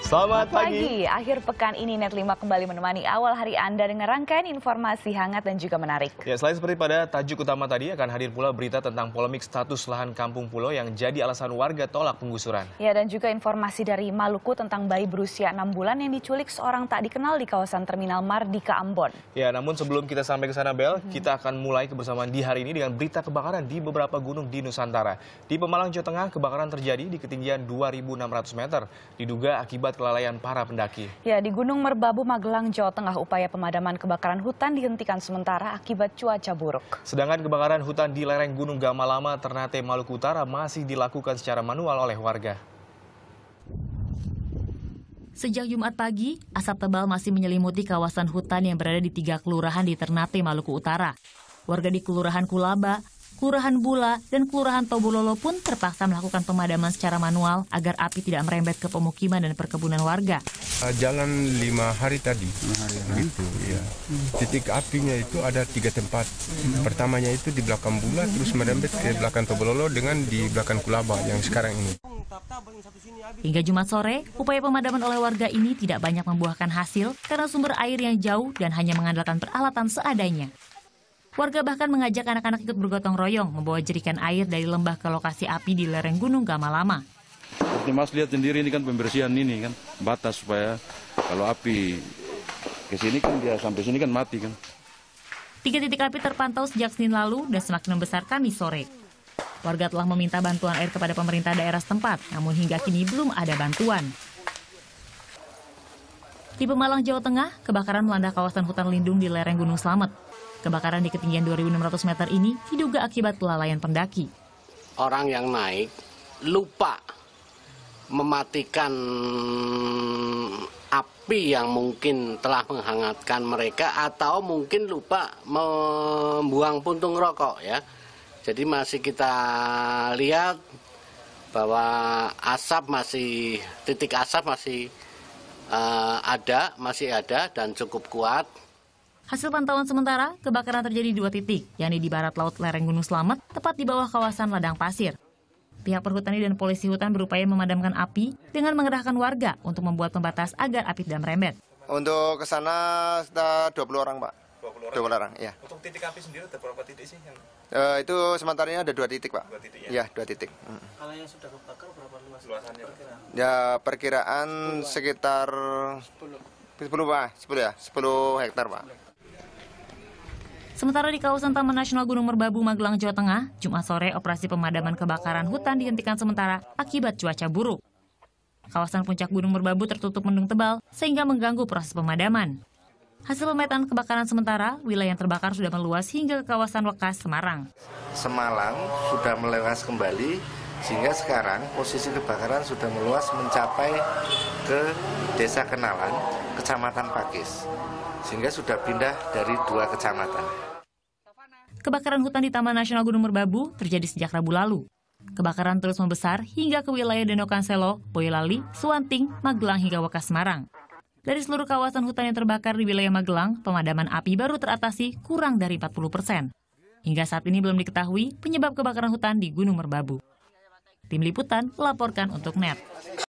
Selamat pagi. Akhir pekan ini Net 5 kembali menemani awal hari Anda dengan rangkaian informasi hangat dan juga menarik. Ya, selain seperti pada tajuk utama tadi, akan hadir pula berita tentang polemik status lahan kampung pulau yang jadi alasan warga tolak penggusuran. Ya, dan juga informasi dari Maluku tentang bayi berusia 6 bulan yang diculik seorang tak dikenal di kawasan Terminal Mardika Ambon. Ya, namun sebelum kita sampai ke sana, Bel, kita akan mulai kebersamaan di hari ini dengan berita kebakaran di beberapa gunung di Nusantara. Di Pemalang, Jawa Tengah, kebakaran terjadi di ketinggian 2.600 meter, diduga akibat kelalaian para pendaki. Ya, di Gunung Merbabu, Magelang, Jawa Tengah, upaya pemadaman kebakaran hutan dihentikan sementara akibat cuaca buruk. Sedangkan kebakaran hutan di lereng Gunung Gamalama, Ternate, Maluku Utara masih dilakukan secara manual oleh warga. Sejak Jumat pagi, asap tebal masih menyelimuti kawasan hutan yang berada di 3 kelurahan di Ternate, Maluku Utara. Warga di Kelurahan Kulaba, Kelurahan Bula, dan Kelurahan Tobololo pun terpaksa melakukan pemadaman secara manual agar api tidak merembet ke pemukiman dan perkebunan warga. Jalan 5 hari tadi, gitu ya. Titik apinya itu ada 3 tempat. Pertamanya itu di belakang Bula, terus merembet ke belakang Tobololo dengan di belakang Kulaba yang sekarang ini. Hingga Jumat sore, upaya pemadaman oleh warga ini tidak banyak membuahkan hasil karena sumber air yang jauh dan hanya mengandalkan peralatan seadanya. Warga bahkan mengajak anak-anak ikut bergotong royong membawa jerikan air dari lembah ke lokasi api di lereng Gunung Gamalama. Seperti Mas lihat sendiri ini kan pembersihan ini kan batas supaya kalau api ke sini kan dia sampai sini kan mati kan. 3 titik api terpantau sejak Senin lalu dan semakin membesar Kamis sore. Warga telah meminta bantuan air kepada pemerintah daerah setempat, namun hingga kini belum ada bantuan. Di Pemalang, Jawa Tengah, kebakaran melanda kawasan hutan lindung di lereng Gunung Slamet. Kebakaran di ketinggian 2.600 meter ini diduga akibat kelalaian pendaki. Orang yang naik lupa mematikan api yang mungkin telah menghangatkan mereka atau mungkin lupa membuang puntung rokok ya. Jadi masih kita lihat bahwa titik asap masih ada dan cukup kuat. Hasil pantauan sementara, kebakaran terjadi di 2 titik, yakni di barat laut lereng Gunung Slamet, tepat di bawah kawasan Ladang Pasir. Pihak perhutani dan polisi hutan berupaya memadamkan api dengan mengerahkan warga untuk membuat pembatas agar api tidak merembet. Untuk ke sana sekitar 20 orang, Pak. 20 orang, iya. Untuk titik api sendiri ada berapa titik sih? Itu sementaranya ada 2 titik, Pak. 2 titik ya? Iya, 2 titik. Kalau yang sudah kebakar berapa luasannya? Ya, perkiraan sekitar 10, Pak. 10 ya, 10 hektar, Pak. Sementara di kawasan Taman Nasional Gunung Merbabu, Magelang, Jawa Tengah, Jumat sore operasi pemadaman kebakaran hutan dihentikan sementara akibat cuaca buruk. Kawasan puncak Gunung Merbabu tertutup mendung tebal sehingga mengganggu proses pemadaman. Hasil pemetaan kebakaran sementara, wilayah yang terbakar sudah meluas hingga ke kawasan Wekas, Semarang. Semalang sudah meluas kembali, sehingga sekarang posisi kebakaran sudah meluas mencapai ke Desa Kenalan, Kecamatan Pakis. Sehingga sudah pindah dari 2 kecamatan. Kebakaran hutan di Taman Nasional Gunung Merbabu terjadi sejak Rabu lalu. Kebakaran terus membesar hingga ke wilayah Danau Kanselo, Boyolali, Suwanting, Magelang hingga Wekas, Semarang. Dari seluruh kawasan hutan yang terbakar di wilayah Magelang, pemadaman api baru teratasi kurang dari 40%. Hingga saat ini belum diketahui penyebab kebakaran hutan di Gunung Merbabu. Tim Liputan melaporkan untuk NET.